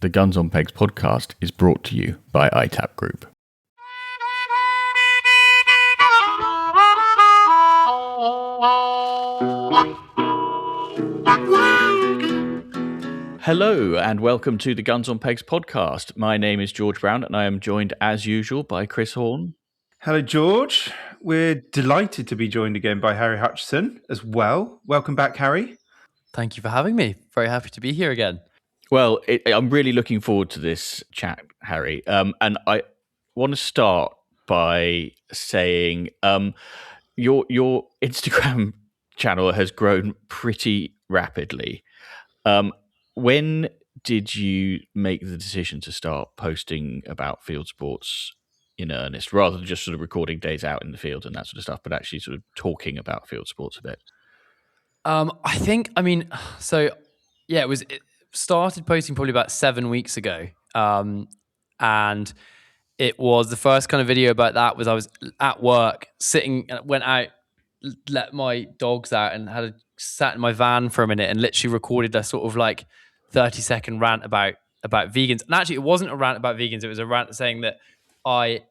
The Guns on Pegs podcast is brought to you by iTap Group. Hello and welcome to the Guns on Pegs podcast. My name is George Brown and I am joined as usual by Chris Horn. Hello, George. We're delighted to be joined again by Harry Hutchison as well. Welcome back, Harry. Thank you for having me. Very happy to be here again. Well, I'm really looking forward to this chat, Harry. And I want to start by saying your Instagram channel has grown pretty rapidly. When did you make the decision to start posting about field sports in earnest, rather than just sort of recording days out in the field and that sort of stuff, but actually sort of talking about field sports a bit? It started posting probably about 7 weeks ago. And it was the first kind of video about that was I was at work sitting, went out, let my dogs out and sat in my van for a minute and literally recorded a sort of like 30-second rant about vegans. And actually it wasn't a rant about vegans. It was a rant saying that I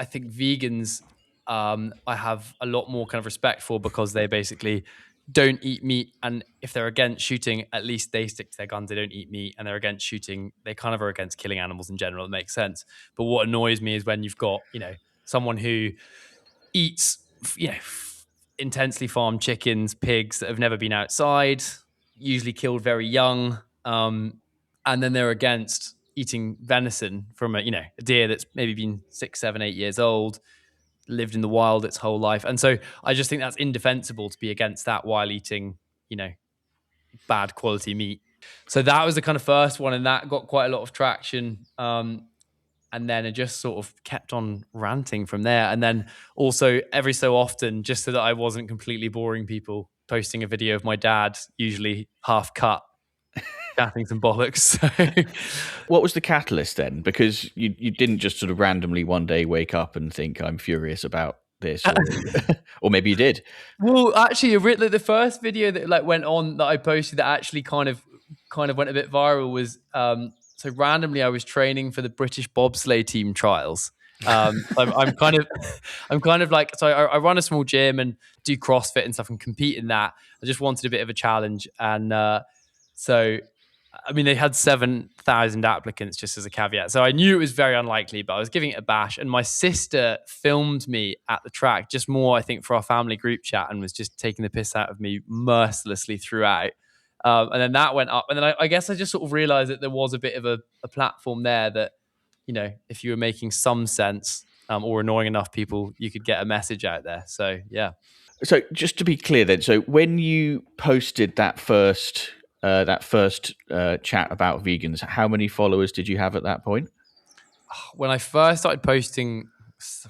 think vegans, I have a lot more kind of respect for because they basically don't eat meat, and if they're against shooting, at least they stick to their guns. They don't eat meat, and they're against shooting. They kind of are against killing animals in general. It makes sense. But what annoys me is when you've got, someone who eats, intensely farmed chickens, pigs that have never been outside, usually killed very young, and then they're against eating venison from a deer that's maybe been 6, 7, 8 years old, lived in the wild its whole life. And so I just think that's indefensible to be against that while eating, bad quality meat. So that was the kind of first one, and that got quite a lot of traction. And then it just sort of kept on ranting from there. And then also every so often, just so that I wasn't completely boring people, posting a video of my dad, usually half cut, chatting some bollocks. What was the catalyst then? Because you didn't just sort of randomly one day wake up and think, I'm furious about this, or maybe you did. Well, actually, the first video that went on that I posted that actually kind of went a bit viral was so randomly I was training for the British bobsleigh team trials. I'm kind of like, so I run a small gym and do CrossFit and stuff and compete in that. I just wanted a bit of a challenge, and so I mean, they had 7,000 applicants, just as a caveat. So I knew it was very unlikely, but I was giving it a bash. And my sister filmed me at the track, just more, I think, for our family group chat, and was just taking the piss out of me mercilessly throughout. And then that went up. And then I guess I just sort of realized that there was a bit of a platform there that, if you were making some sense or annoying enough people, you could get a message out there. So, yeah. So just to be clear then, so when you posted that first chat about vegans, how many followers did you have at that point? When I first started posting,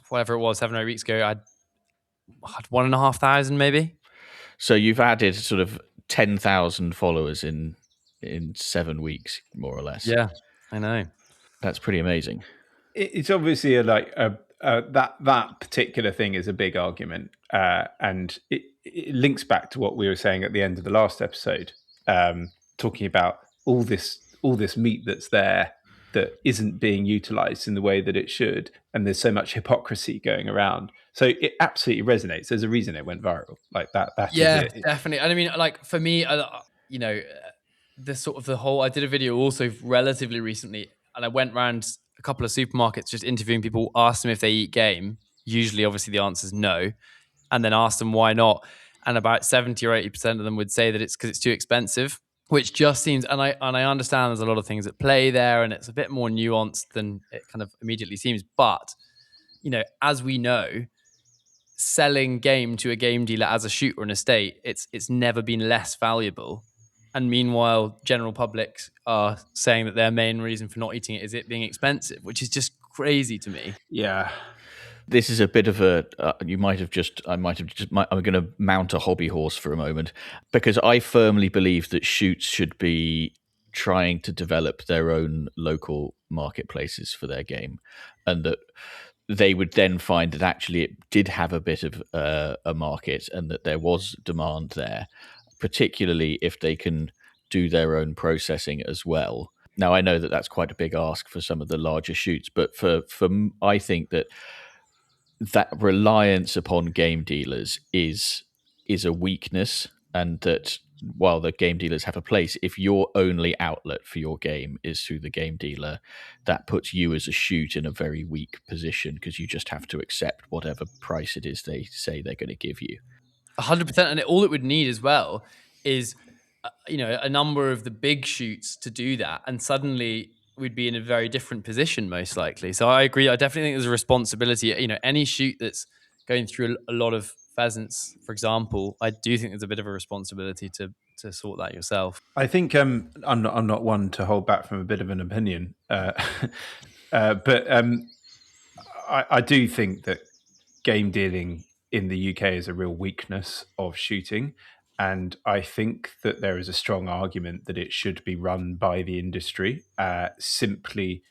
whatever it was, 7 or 8 weeks ago, I had 1,500 maybe. So you've added sort of 10,000 followers in 7 weeks, more or less. Yeah, I know. That's pretty amazing. It's obviously that particular thing is a big argument, and it links back to what we were saying at the end of the last episode. Talking about all this meat that's there that isn't being utilized in the way that it should, and there's so much hypocrisy going around. So it absolutely resonates. There's a reason it went viral. Like that. Yeah, is it. Definitely. And I mean, like for me, I did a video also relatively recently, and I went around a couple of supermarkets just interviewing people, asked them if they eat game. Usually, obviously, the answer is no, and then asked them why not. And about 70 or 80% of them would say that it's because it's too expensive, which just seems, and I understand there's a lot of things at play there, and it's a bit more nuanced than it kind of immediately seems. But, as we know, selling game to a game dealer as a shoot or an estate, it's never been less valuable. And meanwhile, general public are saying that their main reason for not eating it is it being expensive, which is just crazy to me. Yeah. This is a bit of a, I'm going to mount a hobby horse for a moment, because I firmly believe that shoots should be trying to develop their own local marketplaces for their game, and that they would then find that actually it did have a bit of a market and that there was demand there, particularly if they can do their own processing as well. Now I know that that's quite a big ask for some of the larger shoots, but I think that reliance upon game dealers is a weakness, and that while the game dealers have a place, if your only outlet for your game is through the game dealer, that puts you as a shoot in a very weak position, because you just have to accept whatever price it is they say they're going to give you. 100%. And all it would need as well is, a number of the big shoots to do that. And suddenly we'd be in a very different position, most likely. So I agree. I definitely think there's a responsibility. Any shoot that's going through a lot of pheasants, for example, I do think there's a bit of a responsibility to sort that yourself. I think I'm not one to hold back from a bit of an opinion, but I do think that game dealing in the UK is a real weakness of shooting. And I think that there is a strong argument that it should be run by the industry, simply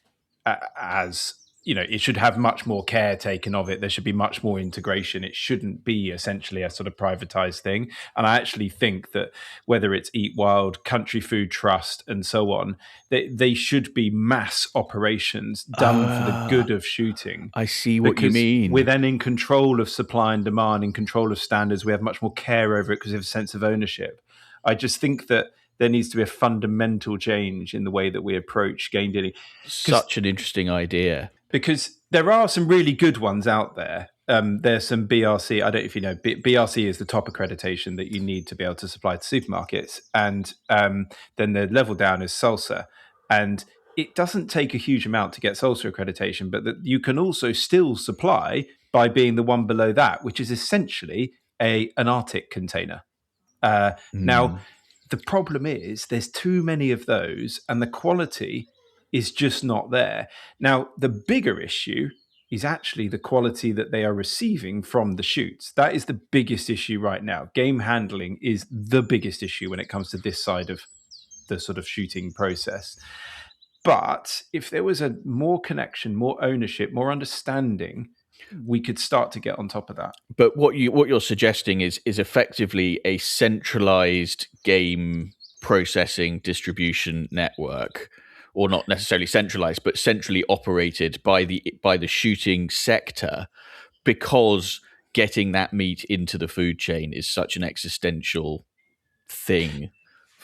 as it should have much more care taken of it. There should be much more integration. It shouldn't be essentially a sort of privatized thing. And I actually think that whether it's Eat Wild, Country Food Trust, and so on, they should be mass operations done for the good of shooting. I see what you mean. We're then in control of supply and demand, in control of standards. We have much more care over it because we have a sense of ownership. I just think that there needs to be a fundamental change in the way that we approach game dealing. Such an interesting idea. Because there are some really good ones out there. There's some BRC. I don't know if you know, BRC is the top accreditation that you need to be able to supply to supermarkets. And then the level down is SALSA. And it doesn't take a huge amount to get SALSA accreditation, but that you can also still supply by being the one below that, which is essentially an Arctic container. Now, the problem is there's too many of those, and the quality is just not there. Now, the bigger issue is actually the quality that they are receiving from the shoots. That is the biggest issue right now. Game handling is the biggest issue when it comes to this side of the sort of shooting process. But if there was a more connection, more ownership, more understanding, we could start to get on top of that. But what you're suggesting is effectively a centralized game processing distribution network, or not necessarily centralized, but centrally operated by the shooting sector, because getting that meat into the food chain is such an existential thing.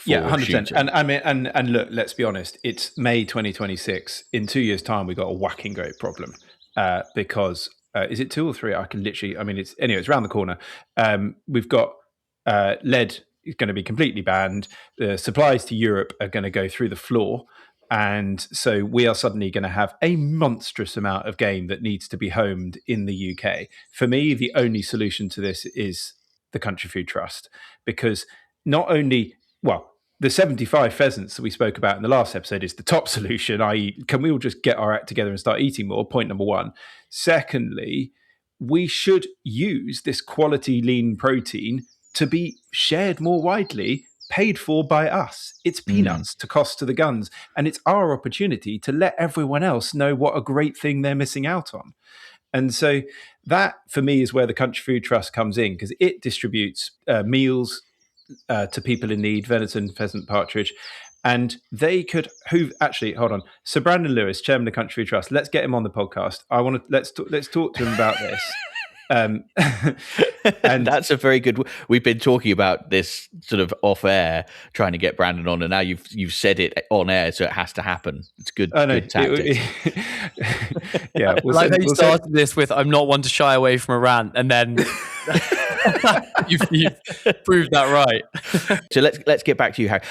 Yeah, 100%. And I mean, and look, let's be honest. It's May 2026. In 2 years' time, we got a whacking great problem because is it 2 or 3? I can literally. I mean, it's around the corner. We've got lead is going to be completely banned. The supplies to Europe are going to go through the floor. And so we are suddenly going to have a monstrous amount of game that needs to be homed in the UK. For me, the only solution to this is the Country Food Trust, because not only, the 75 pheasants that we spoke about in the last episode is the top solution, i.e., can we all just get our act together and start eating more? Point number one. Secondly, we should use this quality lean protein to be shared more widely, paid for by us. It's peanuts to cost to the guns. And it's our opportunity to let everyone else know what a great thing they're missing out on. And so that, for me, is where the Country Food Trust comes in, because it distributes meals to people in need, venison, pheasant, partridge. And they could, hold on. Sir Brandon Lewis, chairman of Country Food Trust, let's get him on the podcast. Let's talk to him about this. And that's a very good. We've been talking about this sort of off air, trying to get Brandon on, and now you've said it on air, so it has to happen. It's good. Good tactics. Yeah, you started this with, "I'm not one to shy away from a rant," and then you've proved that right. So let's get back to you, Harry.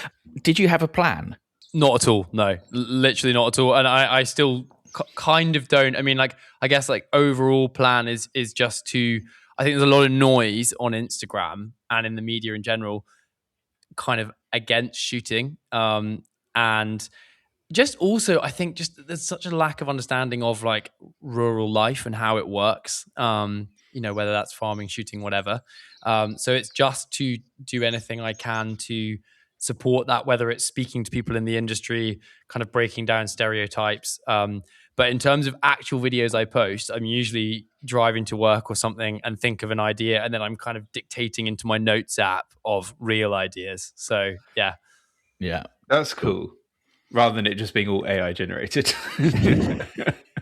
Did you have a plan? Not at all. No, literally not at all. And I still kind of don't. I mean, I guess overall plan is just to. I think there's a lot of noise on Instagram and in the media in general, kind of against shooting, and just also I think just there's such a lack of understanding of rural life and how it works. Whether that's farming, shooting, whatever. So it's just to do anything I can to support that, whether it's speaking to people in the industry, kind of breaking down stereotypes. But in terms of actual videos I post, I'm usually driving to work or something and think of an idea, and then I'm kind of dictating into my notes app of real ideas. So yeah. That's cool. rather than it just being all AI generated.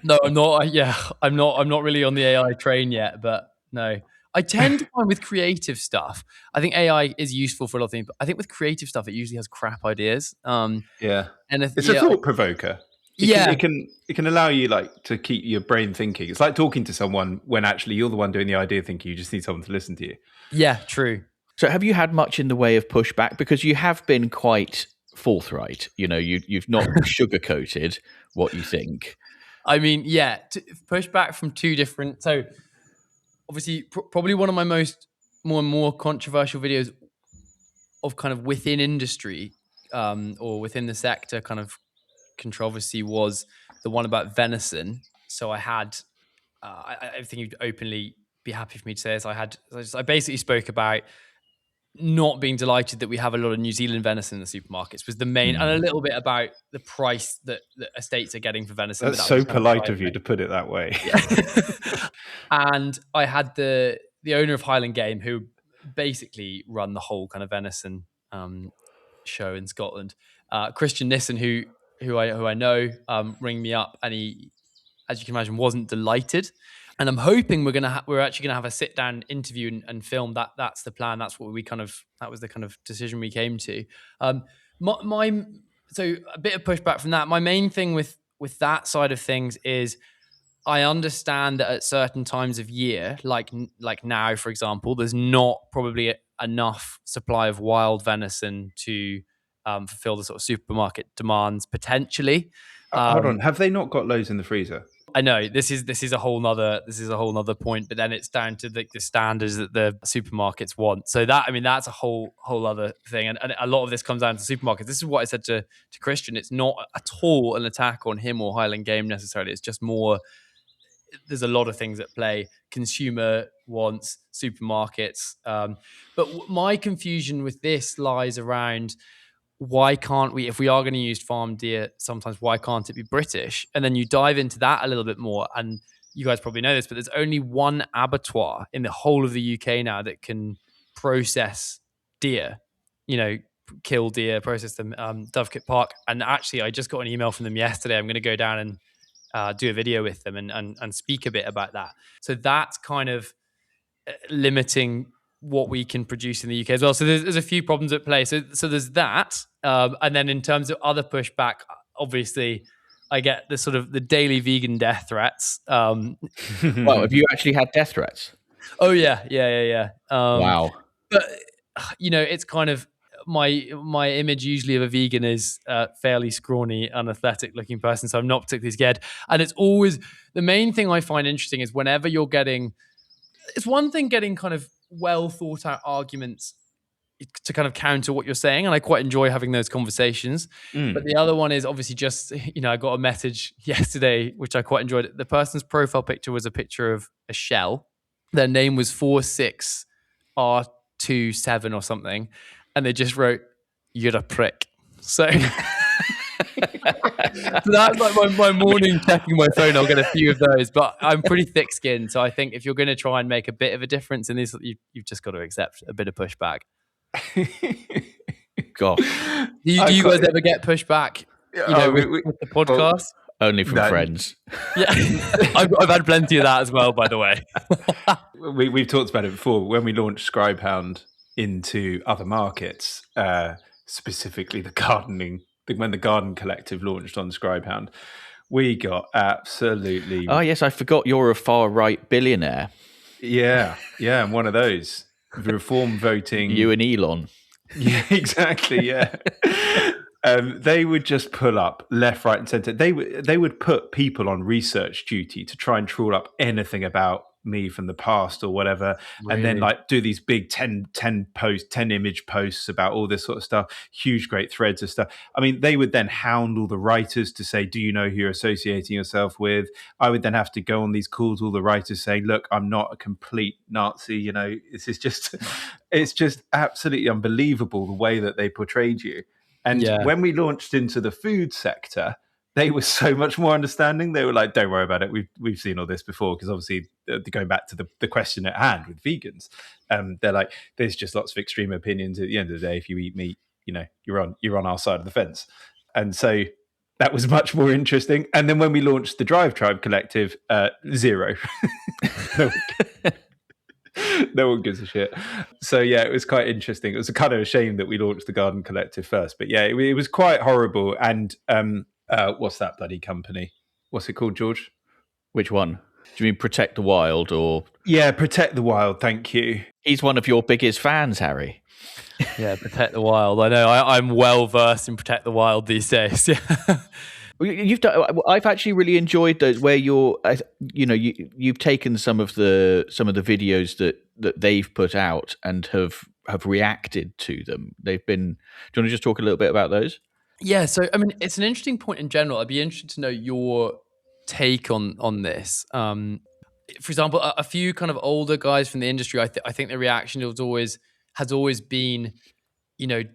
No, I'm not. Yeah, I'm not. I'm not really on the AI train yet. But no, I tend to find with creative stuff. I think AI is useful for a lot of things, but I think with creative stuff, it usually has crap ideas. Yeah, And it's a thought provoker. Yeah. It can allow you like to keep your brain thinking. It's like talking to someone when actually you're the one doing the idea thinking. You just need someone to listen to you. Yeah, true. So have you had much in the way of pushback? Because you have been quite forthright. You know, you've not sugarcoated what you think. I mean, yeah, pushback from two different. So obviously, probably one of my more controversial videos of kind of within industry or within the sector kind of controversy was the one about venison. So I had, I think you'd openly be happy for me to say this. I basically spoke about not being delighted that we have a lot of New Zealand venison in the supermarkets was the main, and a little bit about the price that estates are getting for venison. That's so polite of you to put it that way. Yeah. And I had the owner of Highland Game, who basically run the whole kind of venison show in Scotland, Christian Nissen, who I know, ring me up, and he, as you can imagine, wasn't delighted. And I'm hoping we're actually gonna have a sit down interview and film that. That's the plan. That's what that was the kind of decision we came to. So a bit of pushback from that. My main thing with that side of things is I understand that at certain times of year, like now, for example, there's not probably enough supply of wild venison to fulfill the sort of supermarket demands potentially. Hold on, have they not got loads in the freezer? I know this is a whole nother point, but then it's down to the standards that the supermarkets want. So that's a whole other thing, and a lot of this comes down to supermarkets. This is what I said to Christian. It's not at all an attack on him or Highland Game necessarily. It's just more. There's a lot of things at play: consumer wants, supermarkets. But my confusion with this lies around, why can't we, if we are going to use farm deer sometimes, why can't it be British? And then you dive into that a little bit more, and you guys probably know this, but there's only one abattoir in the whole of the UK now that can process deer, kill deer, process them, Dovecote Park. And actually, I just got an email from them yesterday. I'm going to go down and do a video with them and speak a bit about that. So that's kind of limiting what we can produce in the UK as well. So there's a few problems at play. So there's that. And then in terms of other pushback, obviously I get the sort of the daily vegan death threats. Well, have you actually had death threats? Oh yeah. Wow. But it's kind of my image usually of a vegan is a fairly scrawny, unathletic looking person. So I'm not particularly scared. And it's always, the main thing I find interesting is whenever you're getting, it's one thing getting kind of well thought out arguments to kind of counter what you're saying, and I quite enjoy having those conversations. But the other one is obviously just, I got a message yesterday which I quite enjoyed. The person's profile picture was a picture of a shell. Their name was 46R27 or something, and they just wrote, "You're a prick." So so that's like my morning checking my phone. I'll get a few of those, but I'm pretty thick-skinned, so I think if you're going to try and make a bit of a difference in this, you've just got to accept a bit of pushback. Gosh, do you guys ever get pushback? With the podcast? Only from friends. Yeah, I've had plenty of that as well, by the way. We've talked about it before when we launched Scribehound into other markets, specifically when the Garden Collective launched on Scribehound, we got absolutely... Oh, yes, I forgot you're a far-right billionaire. Yeah, I'm one of those. Reform voting... You and Elon. Yeah, exactly, yeah. They would just pull up left, right, and centre. They would put people on research duty to try and trawl up anything about me from the past or whatever, really? And then like do these big 10 image posts about all this sort of stuff, huge great threads of stuff. I mean, they would then hound all the writers to say, do you know who you're associating yourself with? I would then have to go on these calls, all the writers saying, look, I'm not a complete Nazi, this is just it's just absolutely unbelievable the way that they portrayed you. And when we launched into the food sector, they were so much more understanding. They were like, don't worry about it. We've seen all this before. Because obviously, going back to the question at hand with vegans, they're like, there's just lots of extreme opinions. At the end of the day, if you eat meat, you're on our side of the fence. and so that was much more interesting. And then when we launched the Drive Tribe Collective, 0. No one gives a shit. So yeah, it was quite interesting. It was a kind of a shame that we launched the Garden Collective first, but yeah, it was quite horrible. And what's that bloody company? What's it called, George? Which one? Do you mean Protect the Wild or? Yeah, Protect the Wild. Thank you. He's one of your biggest fans, Harry. Yeah, Protect the Wild. I know. I'm well versed in Protect the Wild these days. Yeah. You've done. I've actually really enjoyed those where you've taken some of the videos that they've put out and have reacted to them. They've been. Do you want to just talk a little bit about those? Yeah. So I mean, it's an interesting point in general. I'd be interested to know your take on this. For example, a few kind of older guys from the industry, I think the reaction has always been,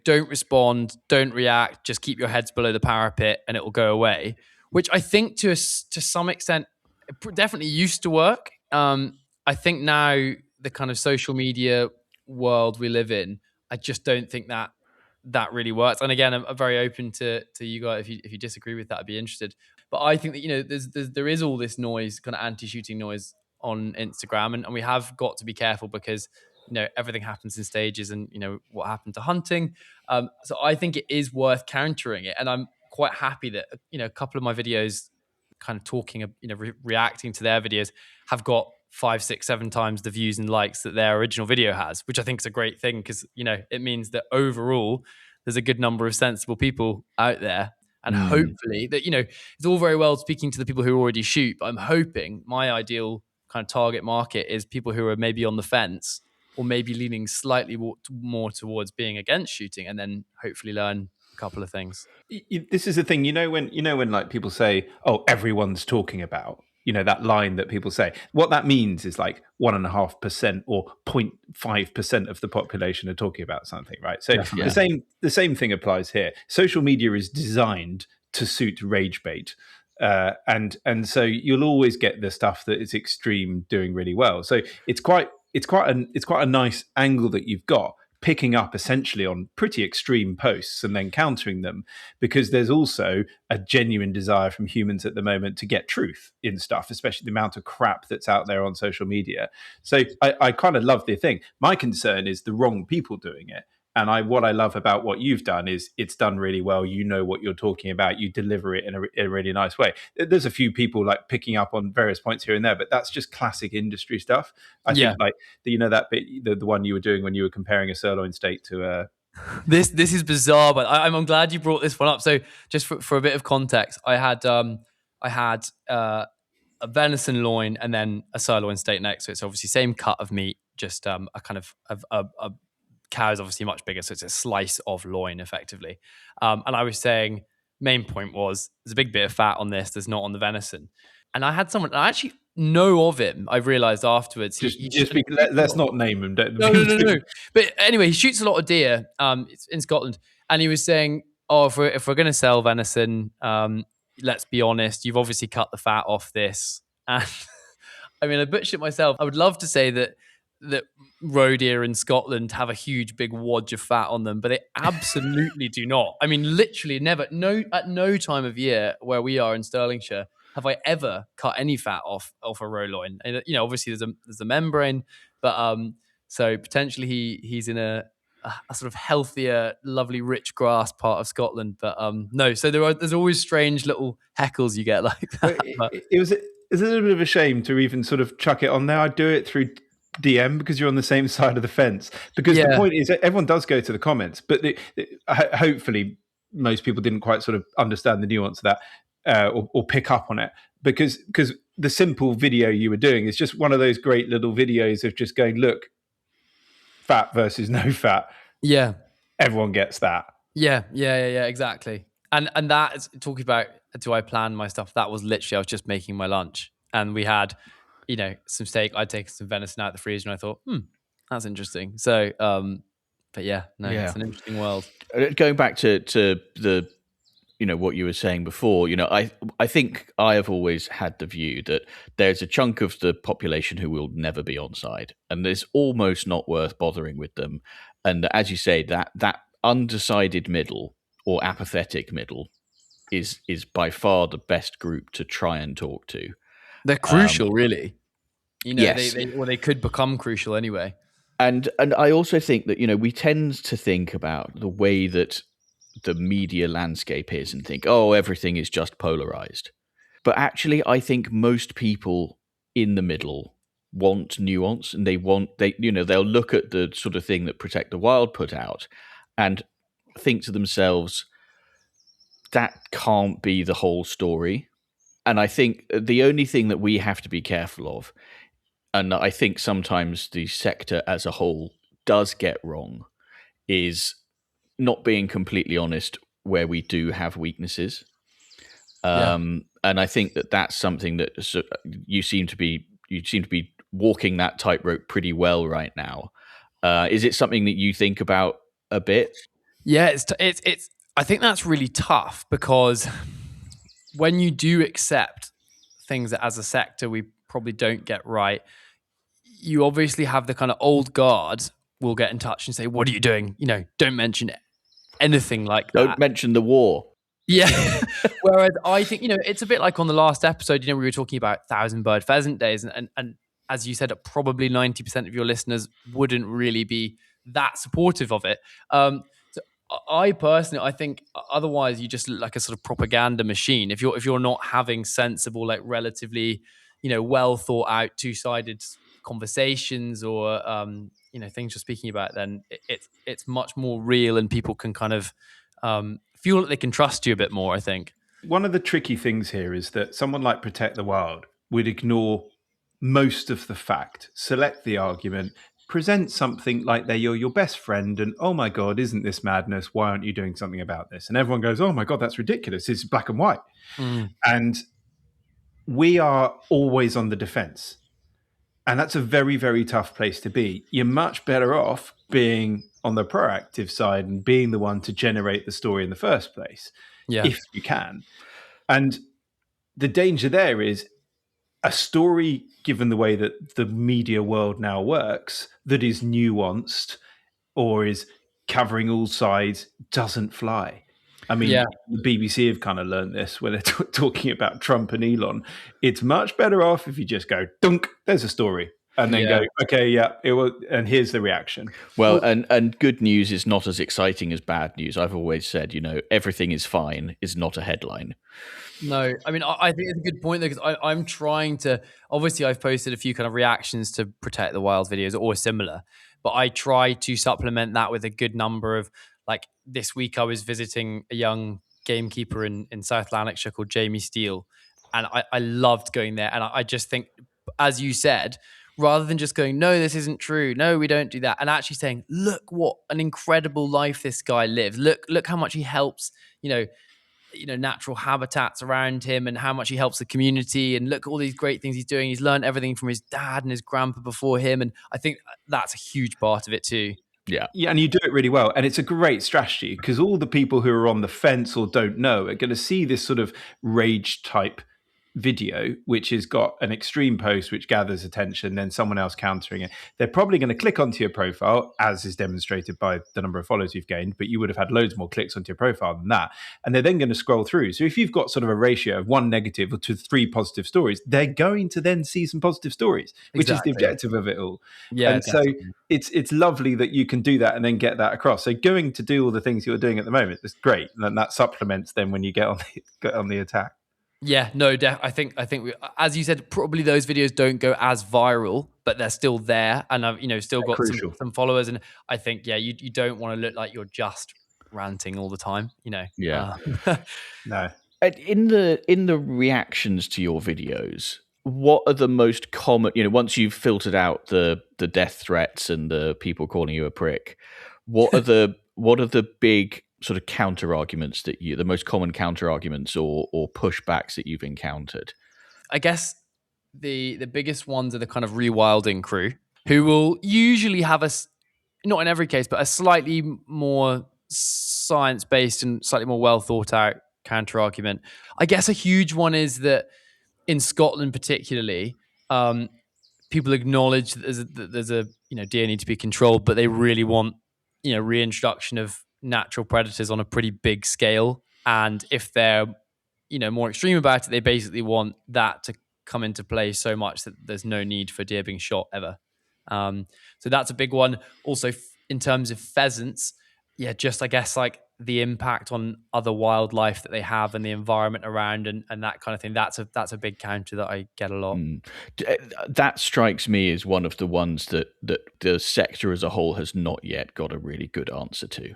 don't respond, don't react, just keep your heads below the parapet and it will go away, which I think to some extent definitely used to work. I think now the kind of social media world we live in, I just don't think that really works. And again, I'm very open to you guys. If you disagree with that, I'd be interested. But I think that, there is all this noise, kind of anti-shooting noise on Instagram, and we have got to be careful because everything happens in stages, and what happened to hunting. So I think it is worth countering it, and I'm quite happy that a couple of my videos, kind of talking, reacting to their videos, have got 5, 6, 7 times the views and likes that their original video has, which I think is a great thing because it means that overall there's a good number of sensible people out there. And hopefully that, it's all very well speaking to the people who already shoot, but I'm hoping my ideal kind of target market is people who are maybe on the fence or maybe leaning slightly more towards being against shooting, and then hopefully learn a couple of things. This is the thing, when like people say, oh, everyone's talking about, that line that people say, what that means is like 1.5% or 0.5% of the population are talking about something, right? So the same thing applies here. Social media is designed to suit rage bait. And so you'll always get the stuff that is extreme doing really well. So it's quite a nice angle that you've got, picking up essentially on pretty extreme posts and then countering them, because there's also a genuine desire from humans at the moment to get truth in stuff, especially the amount of crap that's out there on social media. So I kind of love the thing. My concern is the wrong people doing it. And what I love about what you've done is it's done really well. You know what you're talking about. You deliver it in a really nice way. There's a few people like picking up on various points here and there, but that's just classic industry stuff. I think like that bit, the one you were doing when you were comparing a sirloin steak to a. This is bizarre, but I'm glad you brought this one up. So just for a bit of context, I had a venison loin and then a sirloin steak next to it. So obviously same cut of meat, just a kind of a cow is obviously much bigger, so it's a slice of loin effectively. And I was saying, main point was there's a big bit of fat on this. There's not on the venison. And I had someone, I actually know of him. I realized afterwards. Let's not name him. No. But anyway, he shoots a lot of deer. It's in Scotland, and he was saying, "Oh, if we're going to sell venison, let's be honest. You've obviously cut the fat off this." And I mean, I butchered it myself. I would love to say that roe deer in Scotland have a huge big wadge of fat on them, but they absolutely do not. I mean, literally never, at no time of year where we are in Stirlingshire have I ever cut any fat off a roe loin. And, obviously there's a membrane, but so potentially he's in a sort of healthier, lovely, rich grass part of Scotland. But no, so there's always strange little heckles you get like that. It's a little bit of a shame to even sort of chuck it on there. I'd do it through DM because you're on the same side of the fence. Because the point is that everyone does go to the comments, but hopefully most people didn't quite sort of understand the nuance of that or pick up on it. Because the simple video you were doing is just one of those great little videos of just going, look, fat versus no fat. Yeah. Everyone gets that. Yeah, exactly. And that is talking about, do I plan my stuff? That was literally, I was just making my lunch and we had, some steak. I'd taken some venison out of the freezer and I thought, that's interesting. So, but it's an interesting world. Going back to the, what you were saying before, I think I have always had the view that there's a chunk of the population who will never be on side, and it's almost not worth bothering with them. And as you say, that undecided middle or apathetic middle is by far the best group to try and talk to. They're crucial, really. Yes. They could become crucial anyway. And I also think that, we tend to think about the way that the media landscape is and think, oh, everything is just polarized. But actually, I think most people in the middle want nuance, and they'll look at the sort of thing that Protect the Wild put out and think to themselves, that can't be the whole story. And I think the only thing that we have to be careful of, and I think sometimes the sector as a whole does get wrong, is not being completely honest where we do have weaknesses. And I think that that's something that you seem to be walking that tightrope pretty well right now. Is it something that you think about a bit? Yeah, it's. I think that's really tough, because when you do accept things that as a sector we probably don't get right, you obviously have the kind of old guard will get in touch and say, "What are you doing? Don't mention anything like that. Don't mention the war." Yeah. Whereas I think, it's a bit like on the last episode, we were talking about Thousand Bird Pheasant Days. And as you said, probably 90% of your listeners wouldn't really be that supportive of it. So I personally, I think otherwise you just look like a sort of propaganda machine. If you're not having sensible, like relatively, well thought out, two-sided conversations or, things you're speaking about, then it's much more real and people can kind of, feel that they can trust you a bit more, I think. One of the tricky things here is that someone like Protect the Wild would ignore most of the fact, select the argument, present something like they're your best friend, and oh my God, isn't this madness? Why aren't you doing something about this? And everyone goes, oh my God, that's ridiculous. It's black and white. And we are always on the defense. And that's a very, very tough place to be. You're much better off being on the proactive side and being the one to generate the story in the first place, if you can. And the danger there is a story, given the way that the media world now works, that is nuanced or is covering all sides, doesn't fly. I mean, the BBC have kind of learned this when they're talking about Trump and Elon. It's much better off if you just go, dunk, there's a story. And then go, okay, it will, and here's the reaction. Well, and good news is not as exciting as bad news. I've always said, everything is fine is not a headline. No, I mean, I think it's a good point, though, because I'm trying to, obviously I've posted a few kind of reactions to Protect the Wild videos or similar, but I try to supplement that with a good number of, like this week I was visiting a young gamekeeper in South Lanarkshire called Jamie Steele, and I loved going there. And I just think, as you said, rather than just going, no, this isn't true, no, we don't do that, and actually saying, look what an incredible life this guy lives. Look how much he helps, natural habitats around him, and how much he helps the community, and look at all these great things he's doing. He's learned everything from his dad and his grandpa before him, and I think that's a huge part of it too. Yeah, and you do it really well. And it's a great strategy, because all the people who are on the fence or don't know are going to see this sort of rage type video, which has got an extreme post which gathers attention, then someone else countering it. They're probably going to click onto your profile, as is demonstrated by the number of followers you've gained, but you would have had loads more clicks onto your profile than that. And they're then going to scroll through. So if you've got sort of a ratio of 1 negative to 3 positive stories, they're going to then see some positive stories, which is the objective of it all. Yeah, and definitely. So it's lovely that you can do that and then get that across. So going to do all the things you're doing at the moment is great. And that supplements then when you get on the attack. Yeah, no, I think we, as you said, probably those videos don't go as viral, but they're still there, and I've still got some followers. And I think you don't want to look like you're just ranting all the time, Yeah. No. In the reactions to your videos, what are the most common? Once you've filtered out the death threats and the people calling you a prick, what are the big sort of counter arguments the most common counter arguments or pushbacks that you've encountered? I guess the biggest ones are the kind of rewilding crew, who will usually have not in every case, but a slightly more science-based and slightly more well thought out counter argument. I guess a huge one is that in Scotland particularly, people acknowledge that there's a deer need to be controlled, but they really want reintroduction of natural predators on a pretty big scale. And if they're more extreme about it, they basically want that to come into play so much that there's no need for deer being shot ever. So that's a big one. Also, in terms of pheasants, just I guess like the impact on other wildlife that they have and the environment around and that kind of thing. That's a big counter that I get a lot. That strikes me as one of the ones that the sector as a whole has not yet got a really good answer to.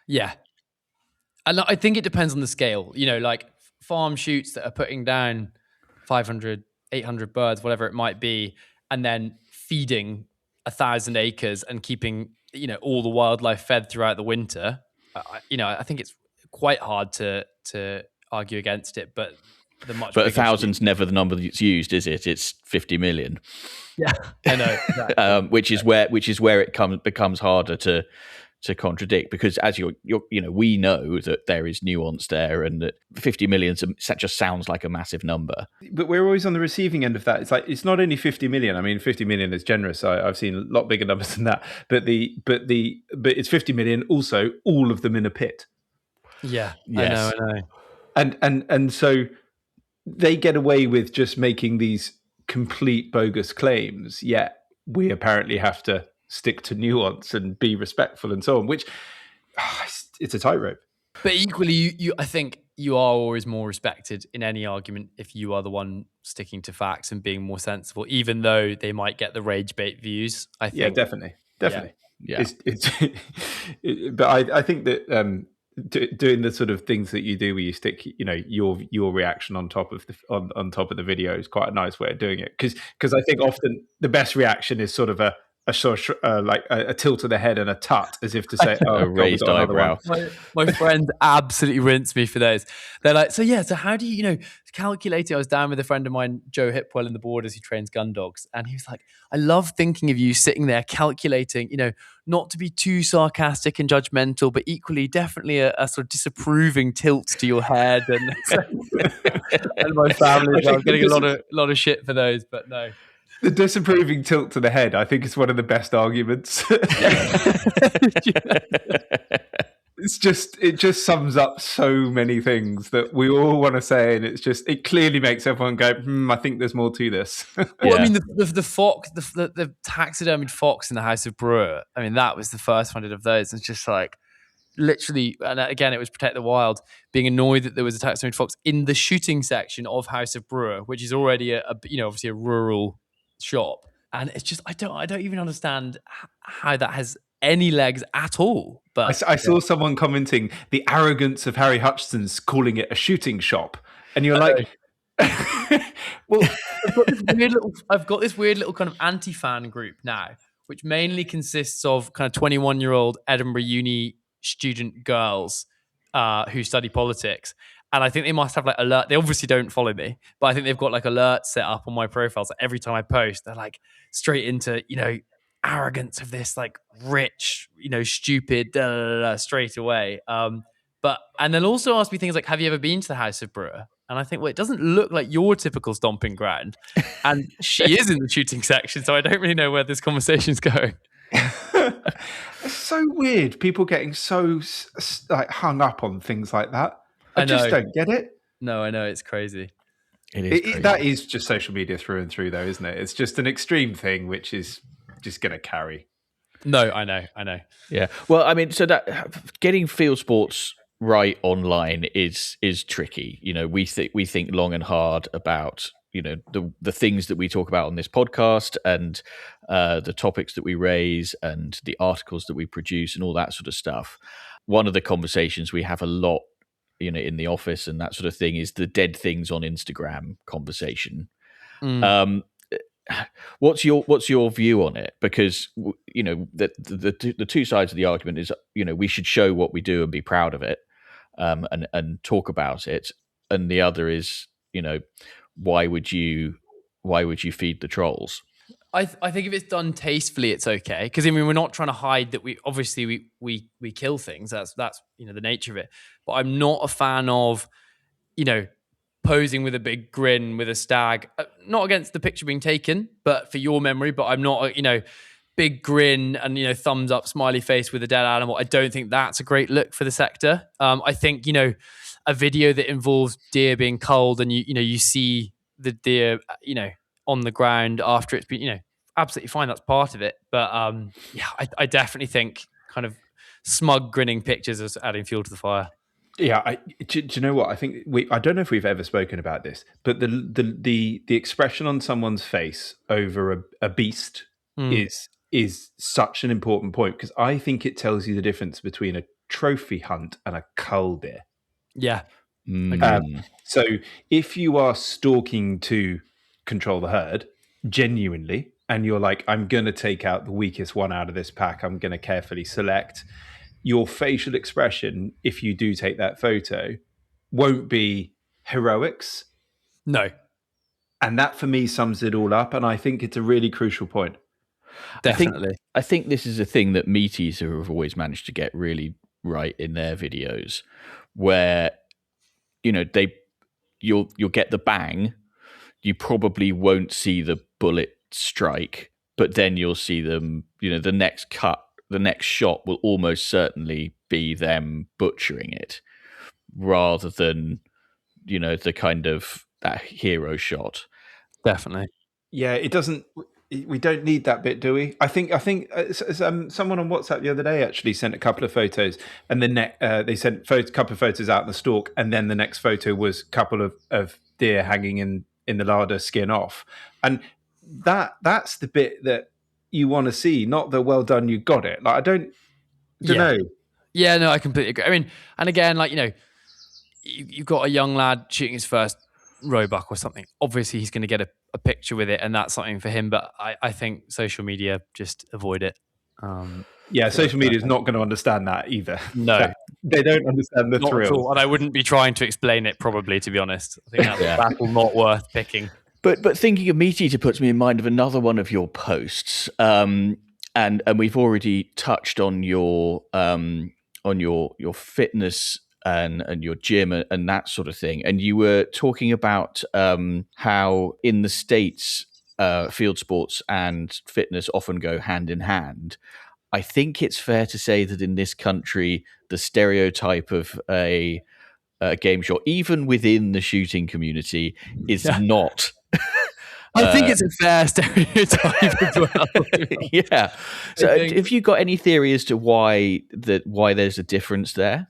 Yeah. And I think it depends on the scale, like farm shoots that are putting down 500, 800 birds, whatever it might be, and then feeding 1,000 acres and keeping, all the wildlife fed throughout the winter. I think it's quite hard to argue against it, but but 1,000's never the number that's used, is it? It's 50 million. Yeah, I know. Exactly. which is where it becomes harder to contradict, because as we know that there is nuance there, and that 50 million just sounds like a massive number. But we're always on the receiving end of that. It's like, it's not only 50 million. I mean, 50 million is generous. I've seen a lot bigger numbers than that. But it's 50 million. Also, all of them in a pit. Yeah, yes. I know. And so they get away with just making these complete bogus claims. Yet we apparently have to stick to nuance and be respectful and so on, which it's a tightrope. But equally, I think you are always more respected in any argument if you are the one sticking to facts and being more sensible, even though they might get the rage bait views. I think. Yeah, definitely. Yeah. But I think that doing the sort of things that you do where you stick, your reaction on top of the video is quite a nice way of doing it. Because I think often the best reaction is sort of a tilt of the head and a tut, as if to say, a raised eyebrow. My friends absolutely rinse me for those. They're like, so how do you, calculate it? I was down with a friend of mine, Joe Hipwell, in the Borders, who trains gun dogs. And he was like, I love thinking of you sitting there calculating, not to be too sarcastic and judgmental, but equally definitely a sort of disapproving tilt to your head. And, and my family, I was getting a lot of shit for those, but no. The disapproving tilt to the head, I think, is one of the best arguments. It just sums up so many things that we all want to say, and it clearly makes everyone go, I think there's more to this. Well, I mean, the fox, the taxidermied fox in the House of Brewer. I mean, that was the first one of those. It's just like literally, and again, it was Protect the Wild, being annoyed that there was a taxidermied fox in the shooting section of House of Brewer, which is already obviously a rural shop, and it's just I don't even understand how that has any legs at all. But I saw someone commenting the arrogance of Harry Hutchinson's calling it a shooting shop, and you're like, well, I've got this weird little kind of anti-fan group now, which mainly consists of kind of 21-year-old Edinburgh Uni student girls who study politics. And I think they must have like alert. They obviously don't follow me, but I think they've got like alerts set up on my profile. So every time I post, they're like straight into, arrogance of this like rich, stupid, straight away. And then also ask me things like, have you ever been to the House of Brewer? And I think, well, it doesn't look like your typical stomping ground. And she is in the shooting section. So I don't really know where this conversation's going. It's so weird. People getting so like hung up on things like that. I just don't get it. No, I know. It's crazy. It is crazy. That is just social media through and through, though, isn't it? It's just an extreme thing, which is just going to carry. No, I know. Yeah. Well, I mean, so that getting field sports right online is tricky. We think long and hard about the things that we talk about on this podcast, and the topics that we raise, and the articles that we produce, and all that sort of stuff. One of the conversations we have a lot in the office and that sort of thing is the dead things on Instagram conversation. What's your view on it? Because the two sides of the argument is we should show what we do and be proud of it, and talk about it, and the other is why would you feed the trolls? I think if it's done tastefully, it's okay. Because I mean, we're not trying to hide that we kill things. That's the nature of it. But I'm not a fan of posing with a big grin with a stag. Not against the picture being taken, but for your memory. But I'm not big grin and thumbs up, smiley face with a dead animal. I don't think that's a great look for the sector. I think a a video that involves deer being culled and you see the deer, on the ground after it's been, absolutely fine. That's part of it. But I definitely think kind of smug grinning pictures is adding fuel to the fire. Yeah, do you know what? I think I don't know if we've ever spoken about this, but the expression on someone's face over a beast is such an important point, because I think it tells you the difference between a trophy hunt and a cull deer. Yeah. So if you are stalking to control the herd genuinely, and you're like, I'm going to take out the weakest one out of this pack, I'm going to carefully select, your facial expression, if you do take that photo, won't be heroics. No. And that for me sums it all up. And I think it's a really crucial point. Definitely. I think this is a thing that meat eater have always managed to get really right in their videos, where you'll get the bang, you probably won't see the bullet strike, but then you'll see them, the next cut, the next shot will almost certainly be them butchering it, rather than the kind of that hero shot. Definitely. Yeah, it doesn't. We don't need that bit, do we? I think someone on WhatsApp the other day actually sent a couple of photos, and then they sent a couple of photos out in the stalk, and then the next photo was a couple of deer hanging in the larder, skin off, and that's the bit that you want to see, not the well done, you got it. Like, I don't know. Yeah, no, I completely agree. I mean, and again, you've got a young lad shooting his first roebuck or something. Obviously, he's going to get a picture with it, and that's something for him. But I think social media, just avoid it. Social media is not going to understand that either. No, they don't understand the thrill. And I wouldn't be trying to explain it, probably, to be honest. I think that's a battle not worth picking. But thinking of meat eater puts me in mind of another one of your posts, and we've already touched on your fitness and your gym and that sort of thing. And you were talking about how in the States, field sports and fitness often go hand in hand. I think it's fair to say that in this country, the stereotype of a game shot, even within the shooting community, is not. I think it's a fair stereotype as well. Yeah. So have you got any theory as to why there's a difference there?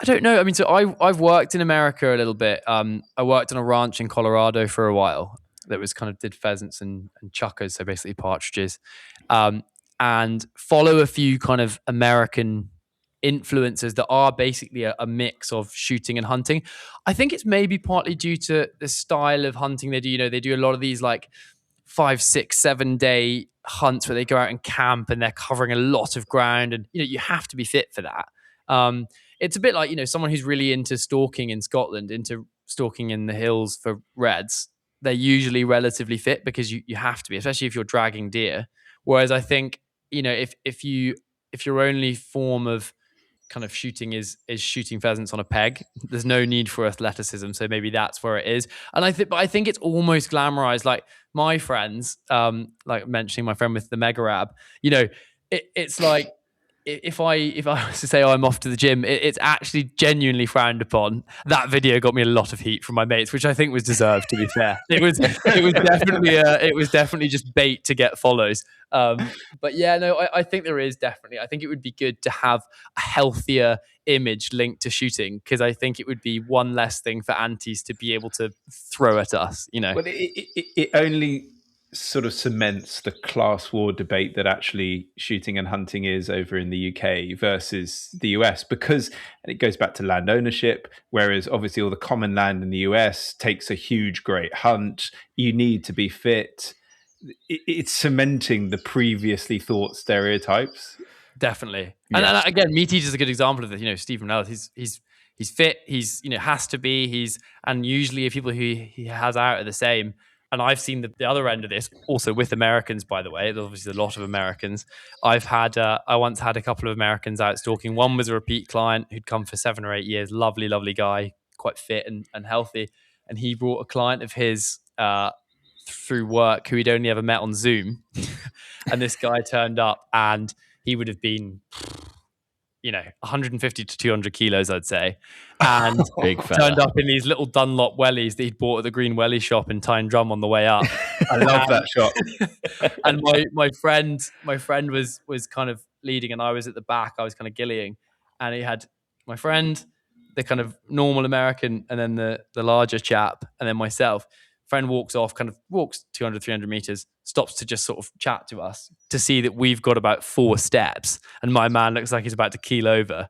I don't know. I mean, so I've worked in America a little bit. I worked on a ranch in Colorado for a while that was did pheasants and chuckers, so basically partridges, and follow a few kind of American influencers that are basically a mix of shooting and hunting. I think it's maybe partly due to the style of hunting they do. They do a lot of these 5, 6, 7 day hunts where they go out and camp and they're covering a lot of ground, and you have to be fit for that. It's a bit like someone who's really into stalking in Scotland, into stalking in the hills for reds. They're usually relatively fit because you have to be, especially if you're dragging deer. Whereas I think if your only form of kind of shooting is shooting pheasants on a peg, there's no need for athleticism, so maybe that's where it is. And I think it's almost glamorized. Like my friends, like mentioning my friend with the mega ab, it's like if I was to say, oh, I'm off to the gym, it's actually genuinely frowned upon. That video got me a lot of heat from my mates, which I think was deserved, to be fair. It was definitely just bait to get follows. But yeah, no, I think there is definitely. I think it would be good to have a healthier image linked to shooting, because I think it would be one less thing for antis to be able to throw at us. Well, it only sort of cements the class war debate that actually shooting and hunting is over in the UK versus the US, because it goes back to land ownership, whereas obviously all the common land in the US takes a huge, great hunt. You need to be fit. It's cementing the previously thought stereotypes. Definitely. Yes. And again, meat eater is a good example of this. Stephen Ellis, he's fit. He's has to be. And usually people who he has out are the same. And I've seen the other end of this also with Americans, by the way. There's obviously a lot of Americans. I once had a couple of Americans out stalking. One was a repeat client who'd come for 7 or 8 years. Lovely, lovely guy, quite fit and healthy. And he brought a client of his through work who he'd only ever met on Zoom. And this guy turned up and he would have been, 150 to 200 kilos, I'd say. And Big fella. turned up in these little Dunlop wellies that he'd bought at the Green Welly shop in Tyne Drum on the way up. I love that shot. And my friend was kind of leading, and I was at the back. I was kind of gillying, and he had my friend, the kind of normal American, and then the larger chap, and then myself. Friend walks 200, 300 meters, stops to just sort of chat to us to see that we've got about 4 steps, and my man looks like he's about to keel over.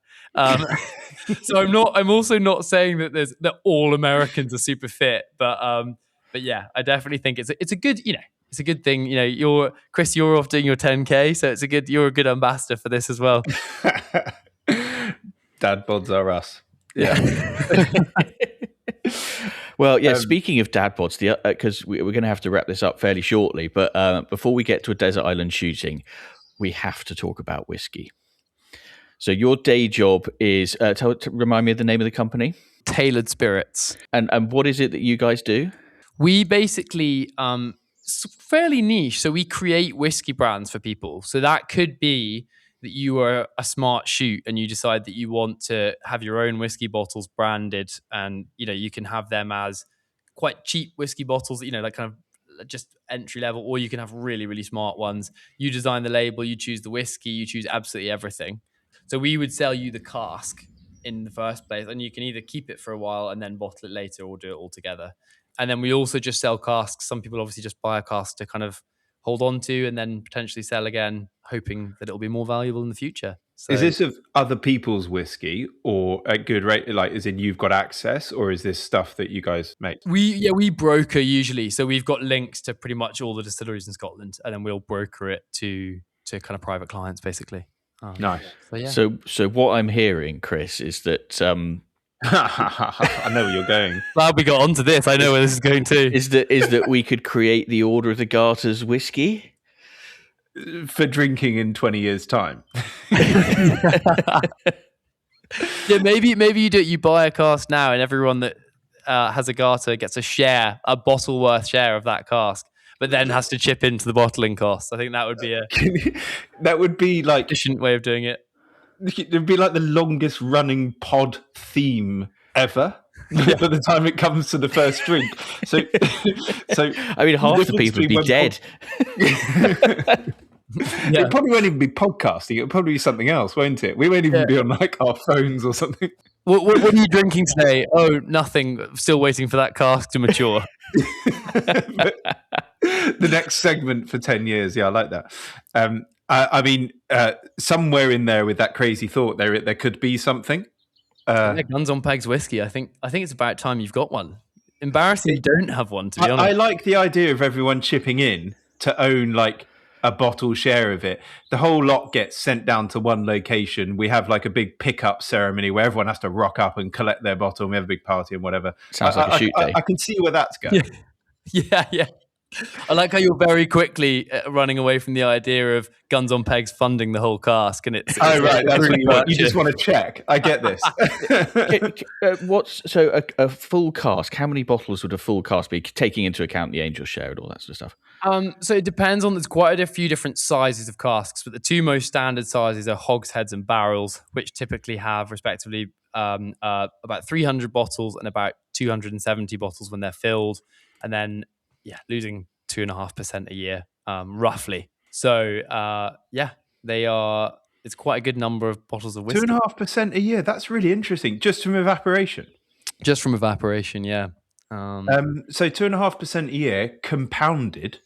So I'm also not saying that all Americans are super fit, but yeah, I definitely think it's a good, it's a good thing. You're off doing your 10K, so you're a good ambassador for this as well. Dad bods are us. Yeah. Well, yeah. Speaking of dad bods, because we're going to have to wrap this up fairly shortly, but before we get to a desert island shooting, we have to talk about whiskey. So your day job is remind me of the name of the company. Tailored Spirits. And what is it that you guys do? We basically fairly niche. So we create whiskey brands for people. So that could be that you are a smart shoot and you decide that you want to have your own whiskey bottles branded, and you can have them as quite cheap whiskey bottles, like kind of just entry level, or you can have really, really smart ones. You design the label, you choose the whiskey, you choose absolutely everything. So we would sell you the cask in the first place, and you can either keep it for a while and then bottle it later, or do it all together. And then we also just sell casks. Some people obviously just buy a cask to kind of hold on to and then potentially sell again, hoping that it'll be more valuable in the future. So, is this of other people's whiskey, or at good rate, like as in you've got access, or is this stuff that you guys make? We broker usually. So we've got links to pretty much all the distilleries in Scotland, and then we'll broker it to kind of private clients, basically. Nice. So, yeah. So what I'm hearing, Chris, is that I know where you're going. Glad we got onto this. I know where this is going to. Is that we could create the Order of the Garters whiskey for drinking in 20 years' time. Yeah, maybe you do it. You buy a cask now, and everyone that has a Garter gets a bottle worth share of that cask, but then has to chip into the bottling costs. I think that would be that would be like efficient way of doing it. It'd be like the longest running pod theme ever. By the time it comes to the first drink, so I mean, half the people would be dead. Yeah. It probably won't even be podcasting. It'll probably be something else, won't it? We won't even be on like our phones or something. What are you drinking today? Oh, nothing. Still waiting for that cask to mature. The next segment for 10 years. Yeah, I like that. I mean, somewhere in there with that crazy thought, there could be something. Guns on Pegs whiskey. I think it's about time you've got one. Embarrassing you don't have one, to be honest. I like the idea of everyone chipping in to own like a bottle share of it. The whole lot gets sent down to one location. We have like a big pickup ceremony where everyone has to rock up and collect their bottle, and we have a big party and whatever. Sounds like a shoot day. I can see where that's going. Yeah. I like how you're very quickly running away from the idea of Guns on Pegs funding the whole cask, and it's right. That's what you want. You just want to check. I get this. A full cask? How many bottles would a full cask be, taking into account the angel share and all that sort of stuff? So it depends on. There's quite a few different sizes of casks, but the two most standard sizes are hogsheads and barrels, which typically have respectively about 300 bottles and about 270 bottles when they're filled, and then losing 2.5% a year, roughly. So, they are. It's quite a good number of bottles of whiskey. 2.5% a year. That's really interesting. Just from evaporation. Just from evaporation, yeah. So 2.5% a year compounded.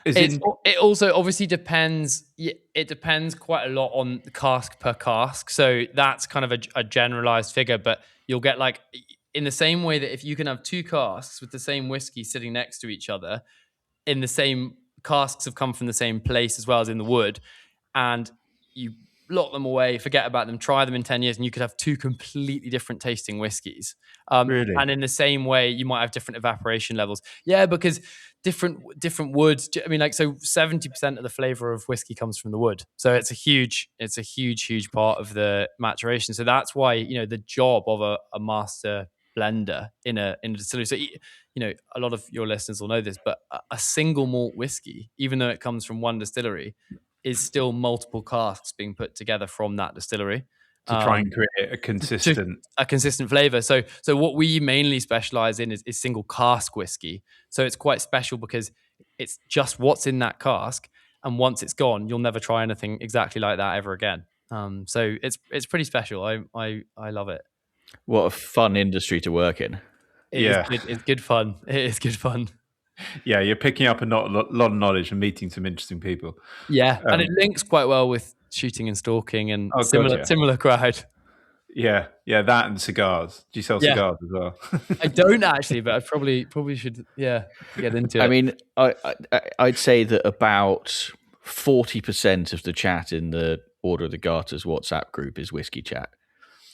It also obviously depends. It depends quite a lot on the cask per cask. So that's kind of a generalized figure, but you'll get like, in the same way that if you can have two casks with the same whiskey sitting next to each other, in the same casks have come from the same place as well as in the wood, and you lock them away, forget about them, try them in 10 years, and you could have two completely different tasting whiskies. Really? And in the same way, you might have different evaporation levels. Yeah, because different woods. I mean, like, so 70% of the flavor of whiskey comes from the wood. So it's a huge part of the maturation. So that's why, the job of a master blender in a distillery. So, a lot of your listeners will know this, but a single malt whiskey, even though it comes from one distillery, is still multiple casks being put together from that distillery. to try and create a consistent flavor. So what we mainly specialize in is single cask whiskey. So it's quite special because it's just what's in that cask, and once it's gone, you'll never try anything exactly like that ever again. So it's pretty special. I love it. What a fun industry to work in. It's good fun. It is good fun. Yeah, you're picking up a lot of knowledge and meeting some interesting people. Yeah, and it links quite well with shooting and stalking and similar crowd. Yeah, that and cigars. Do you sell cigars as well? I don't actually, but I probably should. Yeah, get into it. I mean, I'd say that about 40% of the chat in the Order of the Garters WhatsApp group is whiskey chat.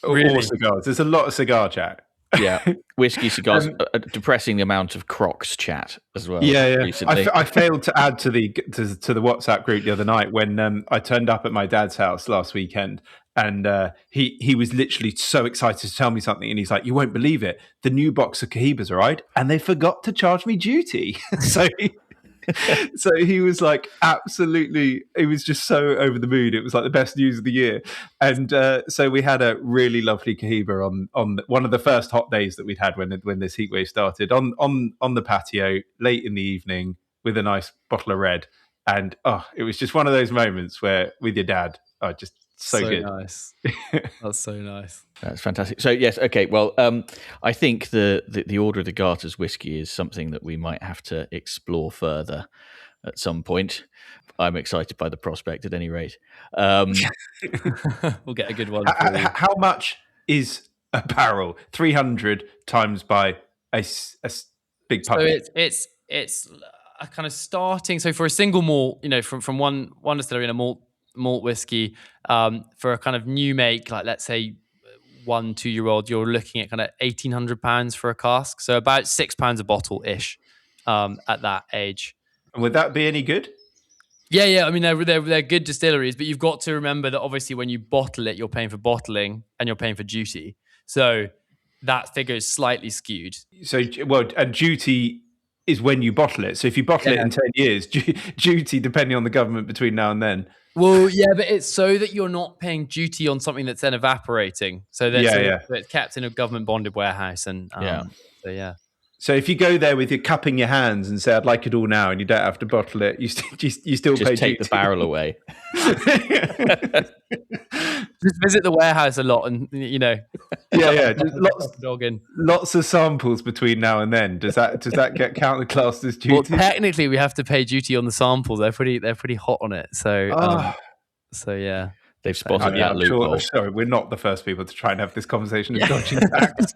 Really? Or cigars. There's a lot of cigar chat. Yeah, whiskey, cigars, depressing the amount of Crocs chat as well. Yeah. Recently. I failed to add to the WhatsApp group the other night when I turned up at my dad's house last weekend, and he was literally so excited to tell me something, and he's like, "You won't believe it, the new box of Cohibas arrived, and they forgot to charge me duty." So he was like, absolutely, he was just so over the moon. It was like the best news of the year. And so we had a really lovely Cohiba on one of the first hot days that we'd had when this heat wave started on the patio late in the evening with a nice bottle of red. And it was just one of those moments where with your dad, just so good. Nice. That's so nice. That's fantastic. So yes, okay. Well, I think the Order of the Garters whiskey is something that we might have to explore further at some point. I'm excited by the prospect, at any rate. We'll get a good one. How much is a barrel? 300 times by a big pub. So it's a kind of starting. So for a single malt, from one distillery in a malt whiskey, for a kind of new make, like let's say 1-2-year-old, you're looking at kind of £1,800 for a cask, so about £6 a bottle ish at that age. And would that be any good? Yeah. I mean, they're good distilleries, but you've got to remember that obviously when you bottle it, you're paying for bottling and you're paying for duty, so that figure is slightly skewed. So and duty is when you bottle it. So if you bottle it in 10 years, duty depending on the government between now and then. Well, yeah, but it's so that you're not paying duty on something that's then evaporating. So that it's kept in a government bonded warehouse, and So if you go there with your cupping your hands and say, "I'd like it all now," and you don't have to bottle it, you still just pay take duty. the barrel away. Just visit the warehouse a lot, and Just lots of samples between now and then. Does that get counted classed as duty? Well, technically, we have to pay duty on the samples. They're pretty hot on it. So yeah, they've spotted that loophole. Sorry, we're not the first people to try and have this conversation of dodging tax.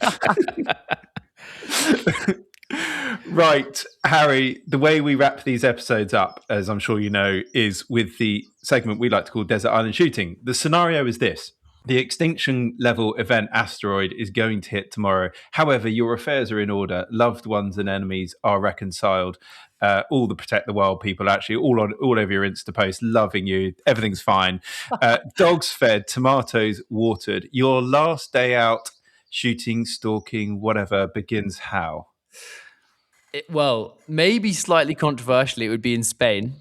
Right, Harry, the way we wrap these episodes up, as I'm sure you know, is with the segment we like to call Desert Island Shooting. The scenario is this. The extinction level event asteroid is going to hit tomorrow. However, your affairs are in order. Loved ones and enemies are reconciled. All the Protect the World people, actually, all over your Insta post, loving you. Everything's fine. Dogs fed, tomatoes watered. Your last day out shooting, stalking, whatever, begins how? Well, maybe slightly controversially, it would be in Spain.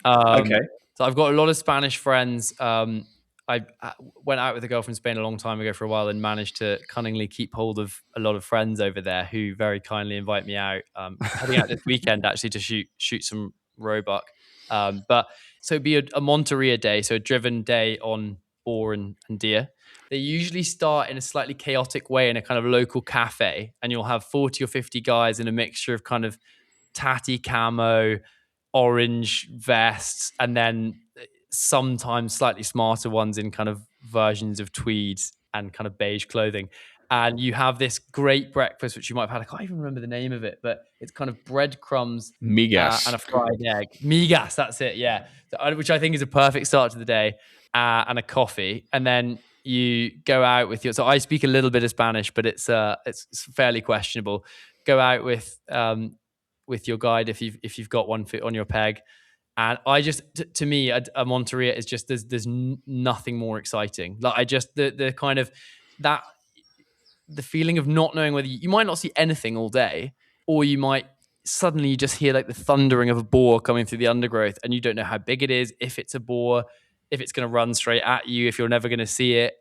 Okay. So I've got a lot of Spanish friends. I went out with a girl from Spain a long time ago for a while and managed to cunningly keep hold of a lot of friends over there who very kindly invite me out. Heading out this weekend actually to shoot some roebuck. But so it'd be a Monteria day, so a driven day on boar and deer. They usually start in a slightly chaotic way in a kind of local cafe, and you'll have 40 or 50 guys in a mixture of kind of tatty camo, orange vests, and then sometimes slightly smarter ones in kind of versions of tweed and kind of beige clothing. And you have this great breakfast, which you might have had. I can't even remember the name of it, but it's kind of breadcrumbs migas and a fried egg. Migas, that's it, yeah. Which I think is a perfect start to the day, and a coffee. And then you go out with so I speak a little bit of Spanish, but it's fairly questionable. Go out with your guide if you've got one fit on your peg. And I just, to me, a Monteria is just, there's nothing more exciting. Like the kind of that, the feeling of not knowing whether you might not see anything all day, or you might suddenly just hear like the thundering of a boar coming through the undergrowth, and you don't know how big it is, if it's a boar, if it's going to run straight at you, if you're never going to see it.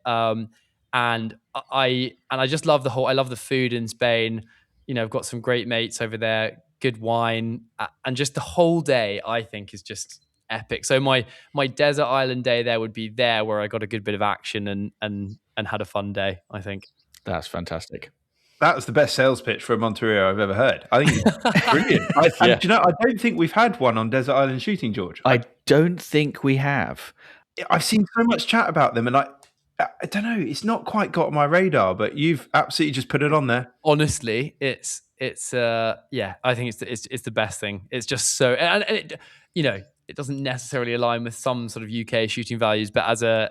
and I just love I love the food in Spain. You know, I've got some great mates over there, good wine, and just the whole day I think is just epic. So my desert island day there would be there where I got a good bit of action and had a fun day, I think. That's fantastic. That was the best sales pitch for a Monterey I've ever heard. I think it's brilliant. And do you know, I don't think we've had one on desert island shooting, George. I don't think we have. I've seen so much chat about them, and I don't know, it's not quite got on my radar, but you've absolutely just put it on there. Honestly, it's I think it's the best thing. It's just so, and it, you know, it doesn't necessarily align with some sort of UK shooting values, but as a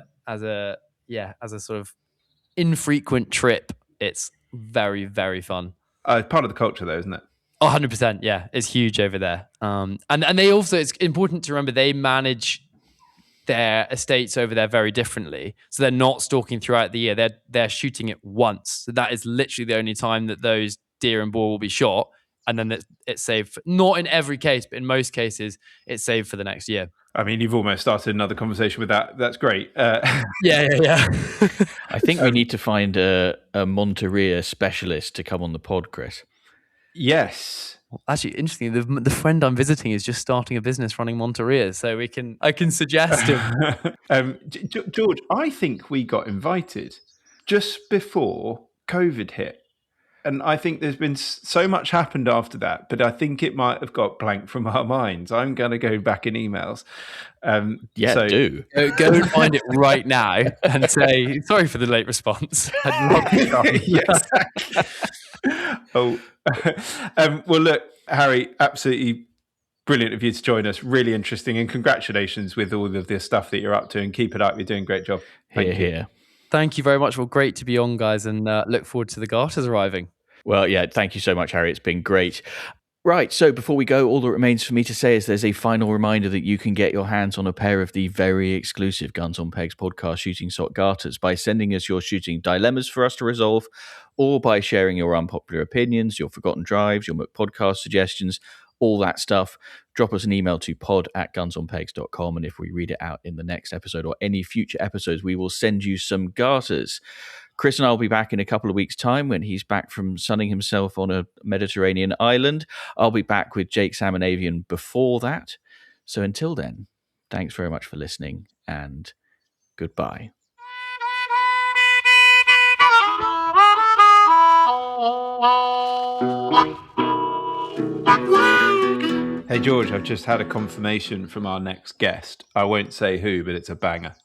sort of infrequent trip, it's very, very fun. Part of the culture, though, isn't it? 100%, yeah, it's huge over there. And they also, it's important to remember, they manage their estates over there very differently. So they're not stalking throughout the year. They're shooting it once. So that is literally the only time that those deer and boar will be shot. And then it's saved, not in every case, but in most cases, it's saved for the next year. I mean, you've almost started another conversation with that. That's great. Yeah. I think we need to find a Monterey specialist to come on the pod, Chris. Yes. Actually, interesting. The friend I'm visiting is just starting a business running Monterey, so I can suggest him. George, I think we got invited just before COVID hit. And I think there's been so much happened after that, but I think it might have got blank from our minds. I'm going to go back in emails. Do. Go and find it right now and say, sorry for the late response. I'd love to come. Well, look, Harry, absolutely brilliant of you to join us. Really interesting. And congratulations with all of this stuff that you're up to, and keep it up. You're doing a great job. Thank you. Thank you very much. Well, great to be on, guys, and look forward to the Garters arriving. Well, yeah, thank you so much, Harry. It's been great. Right, so before we go, all that remains for me to say is there's a final reminder that you can get your hands on a pair of the very exclusive Guns on Pegs podcast shooting sock Garters by sending us your shooting dilemmas for us to resolve, or by sharing your unpopular opinions, your forgotten drives, your podcast suggestions, all that stuff. Drop us an email to pod@gunsonpegs.com, and if we read it out in the next episode or any future episodes, we will send you some Garters. Chris and I will be back in a couple of weeks' time when he's back from sunning himself on a Mediterranean island. I'll be back with Jake Salmonavian before that. So until then, thanks very much for listening, and goodbye. Hey, George, I've just had a confirmation from our next guest. I won't say who, but it's a banger.